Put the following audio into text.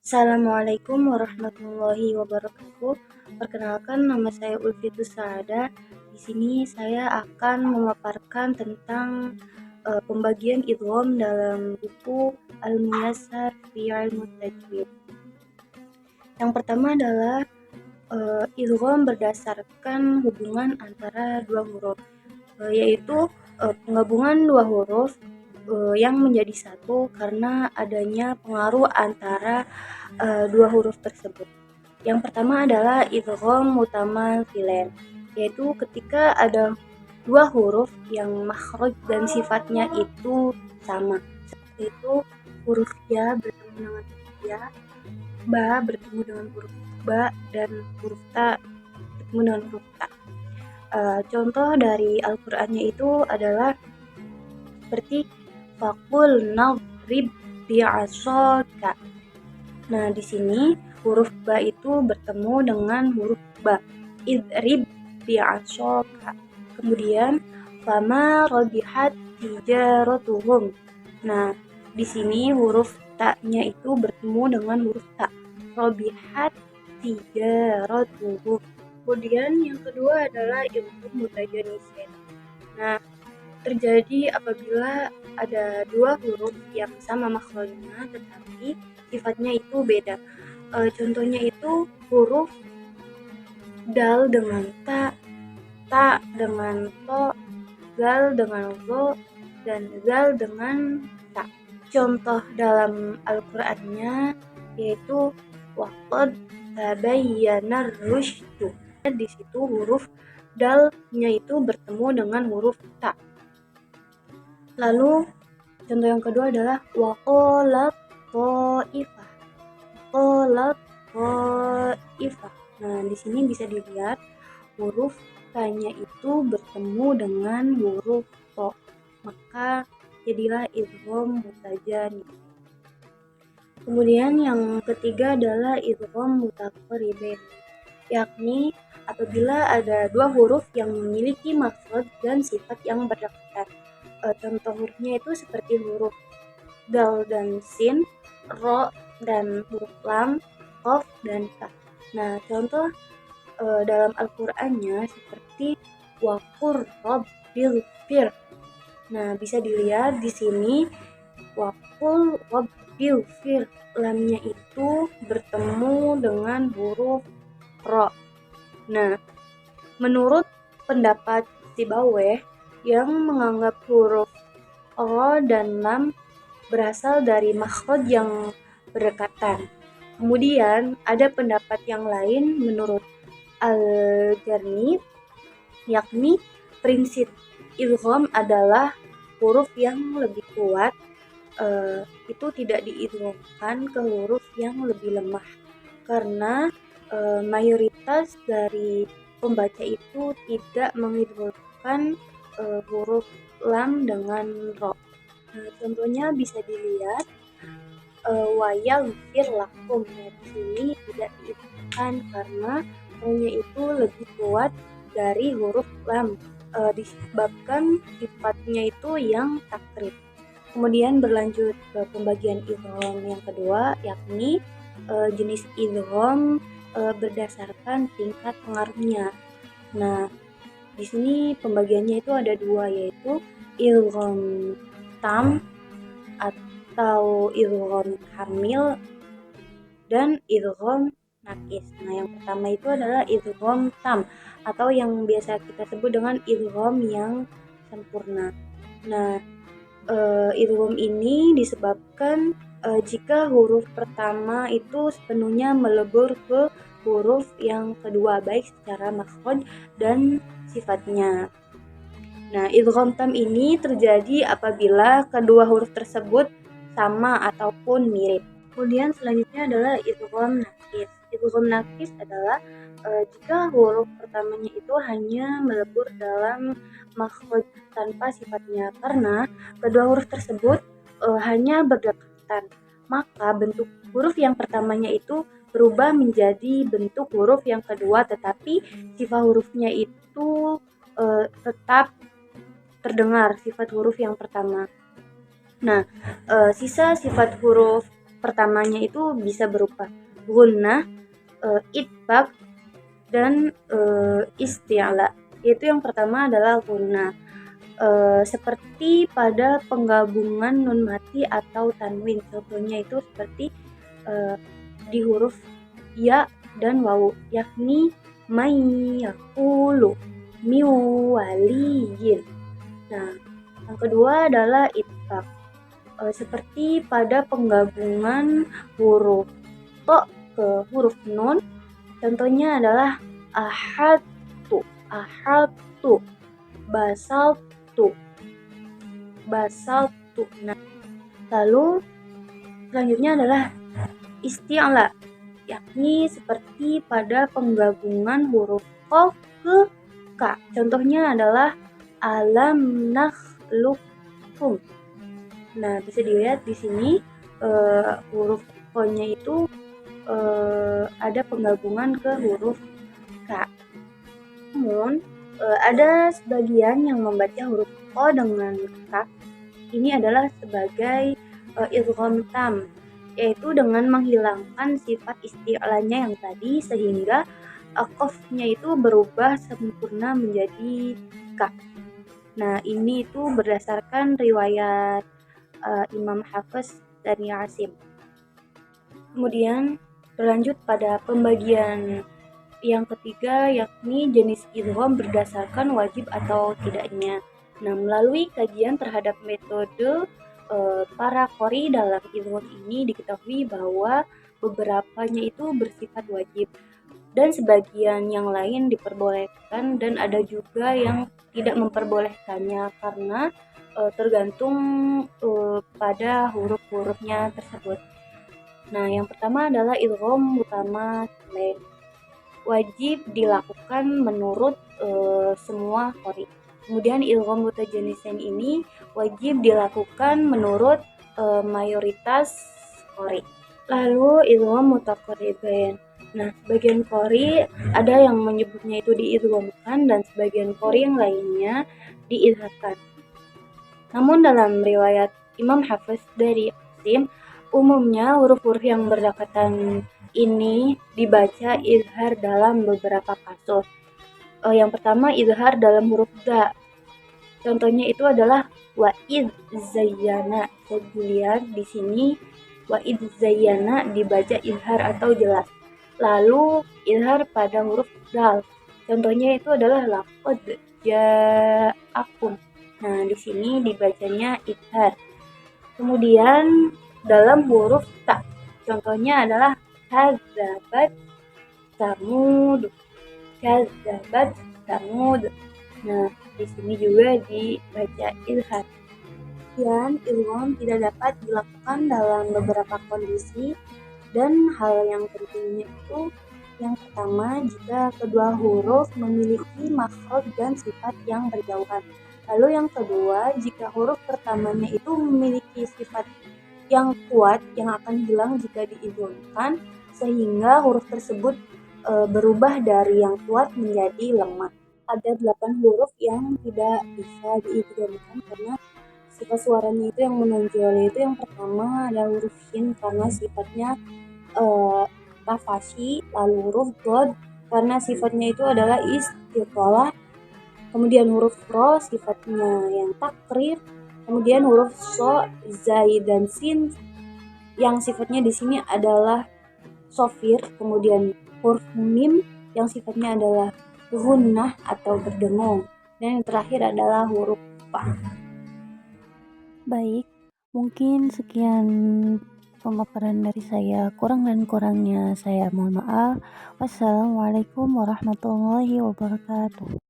Assalamualaikum warahmatullahi wabarakatuh. Perkenalkan, nama saya Ulfitus Saada. Di sini saya akan memaparkan tentang pembagian idgham dalam buku Al-Muyassar fi Ilmu Tajwid. Yang pertama adalah idgham berdasarkan hubungan antara dua huruf, yaitu penggabungan dua huruf yang menjadi satu karena adanya pengaruh antara dua huruf tersebut. Yang pertama adalah idgham mutamal filen, yaitu ketika ada dua huruf yang makhraj dan sifatnya itu sama. Seperti itu, huruf ya bertemu dengan huruf ya, ba bertemu dengan huruf ba, dan huruf ta bertemu dengan huruf ta. Contoh dari Al-Qur'annya itu adalah seperti faqul nadrib bi'asaka. Nah, di sini huruf ba itu bertemu dengan huruf ba. Idrib bi'asaka. Kemudian fama rabihat tijaratuhum. Nah, di sini huruf ta-nya itu bertemu dengan huruf ta. Rabihat tijaratuhum. Kemudian yang kedua adalah idgham mutajanisain. Nah, terjadi apabila ada dua huruf yang sama makhrajnya tetapi sifatnya itu beda. Contohnya itu huruf dal dengan ta, ta dengan to, gal dengan zo, dan zal dengan ta. Contoh dalam Al-Qur'annya yaitu waqad tabayyana rusydu. Di situ huruf dalnya itu bertemu dengan huruf ta. Lalu contoh yang kedua adalah waqalat ta'ifah. Qalat ta'ifah. Nah, di sini bisa dilihat huruf ta-nya itu bertemu dengan huruf to. Maka jadilah idgham mutajani. Kemudian yang ketiga adalah idgham mutaqaribain, yakni apabila ada dua huruf yang memiliki makhraj dan sifat yang berdekatan. Contoh hurufnya itu seperti huruf dal dan sin, ro dan huruf lam, qaf dan ta. Nah, contoh dalam Al-Qur'annya seperti waqur rabbil fir. Nah, bisa dilihat di sini waqul rabbil fir, lamnya itu bertemu dengan huruf ro. Nah, menurut pendapat Sibawayh yang menganggap huruf ro dan lam berasal dari makhraj yang berdekatan. Kemudian ada pendapat yang lain menurut Al-Jarni, yakni prinsip idgham adalah huruf yang lebih kuat itu tidak diidghamkan ke huruf yang lebih lemah karena mayoritas dari pembaca itu tidak mengidghamkan huruf lam dengan ro. Nah, contohnya bisa dilihat wayaghfir lakum. Nah, di sini tidak diidghamkan karena ro-nya itu lebih kuat dari huruf lam, disebabkan sifatnya itu yang takrib. Kemudian berlanjut ke pembagian idgham yang kedua, yakni jenis idgham berdasarkan tingkat pengaruhnya. Nah, di sini pembagiannya itu ada dua, yaitu idgham tam atau idgham kamil dan idgham nakis. Nah, yang pertama itu adalah idgham tam atau yang biasa kita sebut dengan idgham yang sempurna. Nah, idgham ini disebabkan jika huruf pertama itu sepenuhnya melebur ke huruf yang kedua baik secara makhraj dan sifatnya. Nah, idgham tam ini terjadi apabila kedua huruf tersebut sama ataupun mirip. Kemudian selanjutnya adalah idgham nakis. Idgham nakis adalah jika huruf pertamanya itu hanya melebur dalam makhraj tanpa sifatnya karena kedua huruf tersebut hanya berdekatan. Maka bentuk huruf yang pertamanya itu berubah menjadi bentuk huruf yang kedua, tetapi sifat hurufnya itu tetap terdengar sifat huruf yang pertama. Nah, sisa sifat huruf pertamanya itu bisa berupa gunnah, itbaq, dan isti'la. Yaitu yang pertama adalah gunnah. Seperti pada penggabungan nun mati atau tanwin. Contohnya itu seperti di huruf ya dan wawu, yakni may yaqulu miu waliyin. Nah, yang kedua adalah itbaq. Seperti pada penggabungan huruf to ke huruf nun. Contohnya adalah ahadtu, ahadtu, basaltu, basaltu. Nah, lalu selanjutnya adalah isti'la, yakni seperti pada penggabungan huruf qaf ke ka. Contohnya adalah alam nakhluqkum. Nah, bisa dilihat di sini huruf ko-nya itu ada penggabungan ke huruf ka. Namun ada sebagian yang membaca huruf ko dengan ka. Ini adalah sebagai idgham tam, yaitu dengan menghilangkan sifat isti'lanya yang tadi sehingga qafnya itu berubah sempurna menjadi ka. Nah, ini itu berdasarkan riwayat Imam Hafiz dari Asim. Kemudian berlanjut pada pembagian yang ketiga, yakni jenis idgham berdasarkan wajib atau tidaknya. Nah, melalui kajian terhadap metode para qori dalam idgham ini diketahui bahwa beberapanya itu bersifat wajib dan sebagian yang lain diperbolehkan, dan ada juga yang tidak memperbolehkannya karena tergantung pada huruf-hurufnya tersebut. Nah, yang pertama adalah idgham utama lain. Wajib dilakukan menurut semua qori. Kemudian idgham mutajanisain ini wajib dilakukan menurut mayoritas qori. Lalu idgham mutaqarribain. Nah, sebagian qori ada yang menyebutnya itu diidghamkan dan sebagian qori yang lainnya diidharkan. Namun dalam riwayat Imam Hafiz dari Asim, umumnya huruf-huruf yang berdekatan ini dibaca izhar dalam beberapa kasus. Yang pertama izhar dalam huruf za. Contohnya itu adalah wa id zayyana. Saya lihat di sini wa id zayyana dibaca izhar atau jelas. Lalu izhar pada huruf dal. Contohnya itu adalah laqad ja'akum. Nah, di sini dibacanya izhar. Kemudian dalam huruf ta. Contohnya adalah kadzabat samud, kadzabat samud. Nah, di sini juga dibaca izhar. Dan idgham tidak dapat dilakukan dalam beberapa kondisi, dan hal yang pentingnya itu yang pertama, jika kedua huruf memiliki makhraj dan sifat yang berjauhan. Lalu yang kedua, jika huruf pertamanya itu memiliki sifat yang kuat yang akan hilang jika diidghamkan, sehingga huruf tersebut berubah dari yang kuat menjadi lemah. Ada 8 huruf yang tidak bisa diidghamkan karena sifat suaranya itu yang menonjol, yaitu yang pertama ada huruf shin karena sifatnya tafasyi, lalu huruf dod karena sifatnya itu adalah istiqalah, kemudian huruf ro sifatnya yang takrir, kemudian huruf so, zai, dan sin yang sifatnya di sini adalah sofir, kemudian huruf mim yang sifatnya adalah gunnah atau berdengung, dan yang terakhir adalah huruf fa. Baik, mungkin sekian pemaparan dari saya. Kurang dan kurangnya saya mohon maaf. Wassalamualaikum warahmatullahi wabarakatuh.